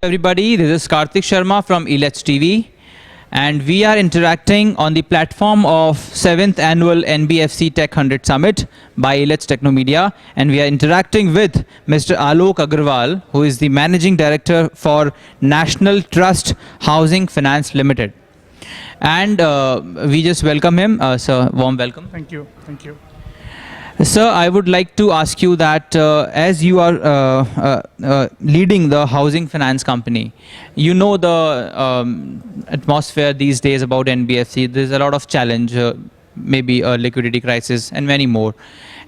Everybody, this is Karthik Sharma from Elets TV, and we are interacting on the platform of 7th Annual NBFC Tech 100 Summit by Elets Technomedia, and we are interacting with Mr. Alok Aggarwal, who is the Managing Director for National Trust Housing Finance Limited. And we just welcome him. Sir, warm welcome. Thank you. Thank you. Sir, I would like to ask you that as you are leading the housing finance company, you know the atmosphere these days about NBFC. There's a lot of challenge, maybe a liquidity crisis and many more.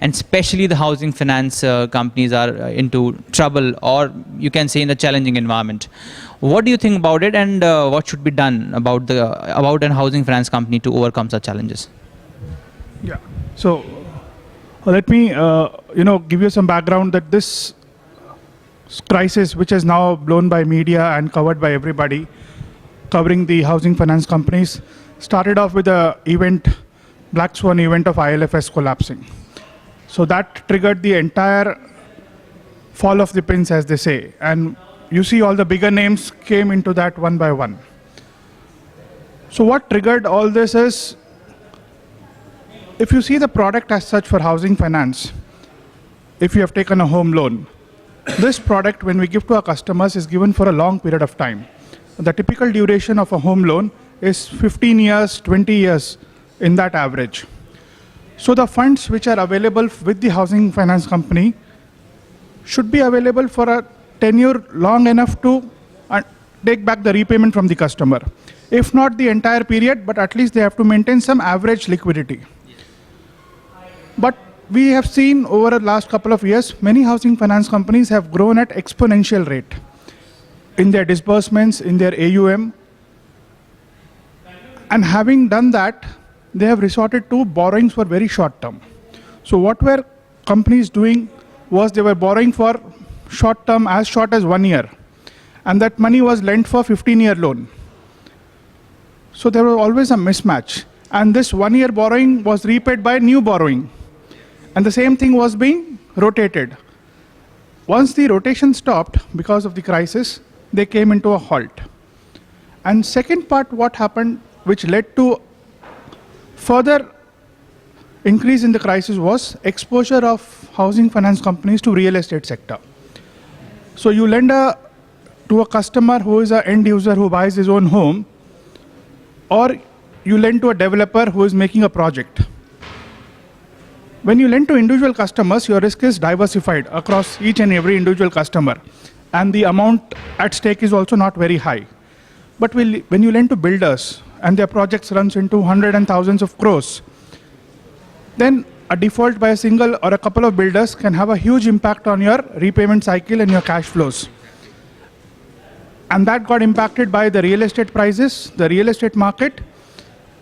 And especially the housing finance companies are into trouble, or you can say in a challenging environment. What do you think about it, and what should be done about an housing finance company to overcome such challenges? Yeah. So let me, give you some background that this crisis, which is now blown by media and covered by everybody, covering the housing finance companies, started off with the event, Black Swan event of ILFS collapsing. So that triggered the entire fall of the pins, as they say. And you see all the bigger names came into that one by one. So what triggered all this is, if you see the product as such for housing finance, if you have taken a home loan, this product, when we give to our customers, is given for a long period of time. The typical duration of a home loan is 15 years, 20 years in that average. So the funds which are available with the housing finance company should be available for a tenure long enough to take back the repayment from the customer. If not the entire period, but at least they have to maintain some average liquidity. But we have seen over the last couple of years, many housing finance companies have grown at exponential rate in their disbursements, in their AUM. And having done that, they have resorted to borrowings for very short term. So what were companies doing was they were borrowing for short term, as short as 1 year. And that money was lent for 15-year loan. So there was always a mismatch. And this 1 year borrowing was repaid by new borrowing. And the same thing was being rotated. Once the rotation stopped because of the crisis, they came into a halt. And second part, what happened, which led to further increase in the crisis, was exposure of housing finance companies to real estate sector. So you lend to a customer who is an end user who buys his own home, or you lend to a developer who is making a project. When you lend to individual customers, your risk is diversified across each and every individual customer. And the amount at stake is also not very high. But when you lend to builders and their projects runs into hundreds and thousands of crores, then a default by a single or a couple of builders can have a huge impact on your repayment cycle and your cash flows. And that got impacted by the real estate prices, the real estate market,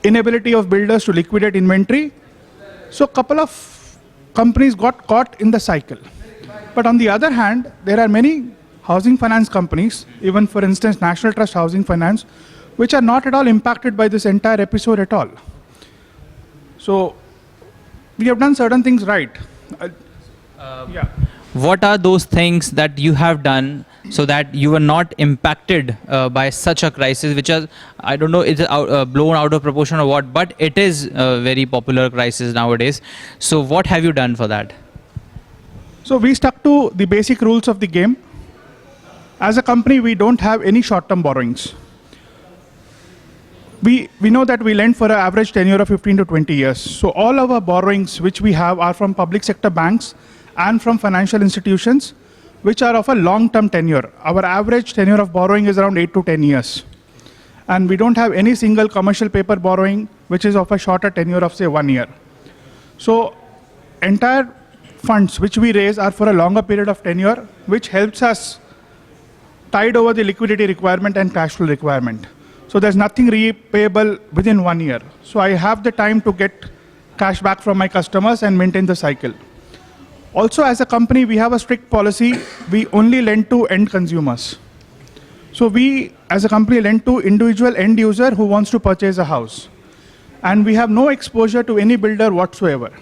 inability of builders to liquidate inventory. So a couple of companies got caught in the cycle. But on the other hand, there are many housing finance companies, even for instance, National Trust Housing Finance, which are not at all impacted by this entire episode at all. So we have done certain things right. Yeah. What are those things that you have done so that you were not impacted by such a crisis, which is, I don't know, is blown out of proportion or what, but it is a very popular crisis nowadays. So what have you done for that? So we stuck to the basic rules of the game. As a company, we don't have any short-term borrowings. We know that we lend for an average tenure of 15 to 20 years. So all of our borrowings which we have are from public sector banks and from financial institutions, which are of a long-term tenure. Our average tenure of borrowing is around 8 to 10 years. And we don't have any single commercial paper borrowing, which is of a shorter tenure of, say, 1 year. So entire funds which we raise are for a longer period of tenure, which helps us tide over the liquidity requirement and cash flow requirement. So there's nothing repayable within 1 year. So I have the time to get cash back from my customers and maintain the cycle. Also, as a company, we have a strict policy. We only lend to end consumers. So we, as a company, lend to individual end user who wants to purchase a house. And we have no exposure to any builder whatsoever.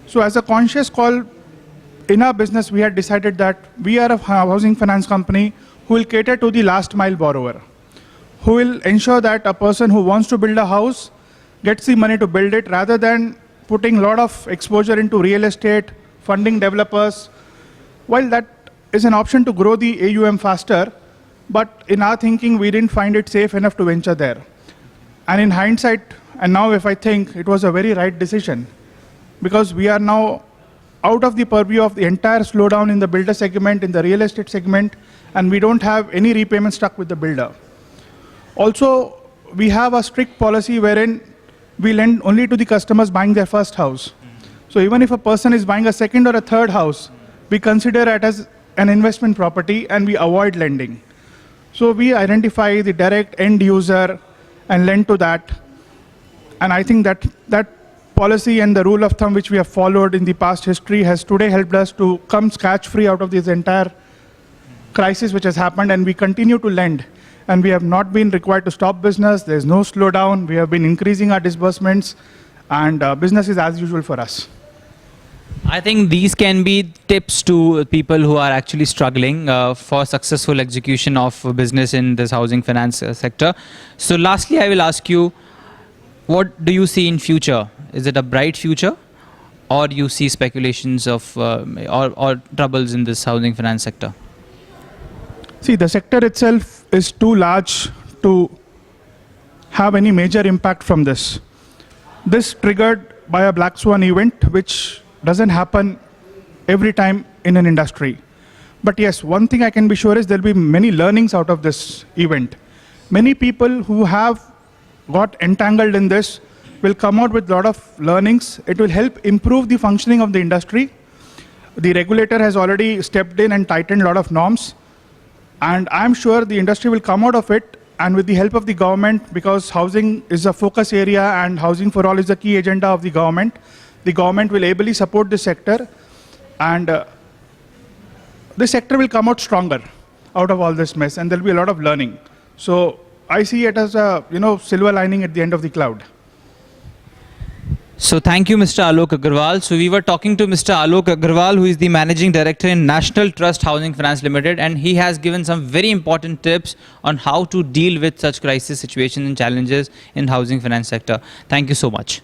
So as a conscious call, in our business, we had decided that we are a housing finance company who will cater to the last mile borrower, who will ensure that a person who wants to build a house gets the money to build it rather than putting a lot of exposure into real estate, funding developers. While that is an option to grow the AUM faster, but in our thinking, we didn't find it safe enough to venture there. And in hindsight, and now if I think, it was a very right decision, because we are now out of the purview of the entire slowdown in the builder segment, in the real estate segment, and we don't have any repayment stuck with the builder. Also, we have a strict policy wherein we lend only to the customers buying their first house. So even if a person is buying a second or a third house, we consider it as an investment property and we avoid lending. So we identify the direct end user and lend to that. And I think that policy and the rule of thumb which we have followed in the past history has today helped us to come scratch-free out of this entire crisis which has happened, and we continue to lend. And we have not been required to stop business. There's no slowdown. We have been increasing our disbursements, and business is as usual for us. I think these can be tips to people who are actually struggling for successful execution of business in this housing finance sector. So lastly, I will ask you, what do you see in future? Is it a bright future, or do you see speculations of or troubles in this housing finance sector? See, the sector itself is too large to have any major impact from this. This triggered by a black swan event, which doesn't happen every time in an industry. But yes, one thing I can be sure is there'll be many learnings out of this event. Many people who have got entangled in this will come out with a lot of learnings. It will help improve the functioning of the industry. The regulator has already stepped in and tightened a lot of norms. And I'm sure the industry will come out of it, and with the help of the government, because housing is a focus area and housing for all is the key agenda of the government will ably support this sector, and this sector will come out stronger out of all this mess, and there'll be a lot of learning. So I see it as a silver lining at the end of the cloud. So thank you, Mr. Alok Aggarwal. So we were talking to Mr. Alok Aggarwal, who is the Managing Director in National Trust Housing Finance Limited, and he has given some very important tips on how to deal with such crisis situations and challenges in housing finance sector. Thank you so much.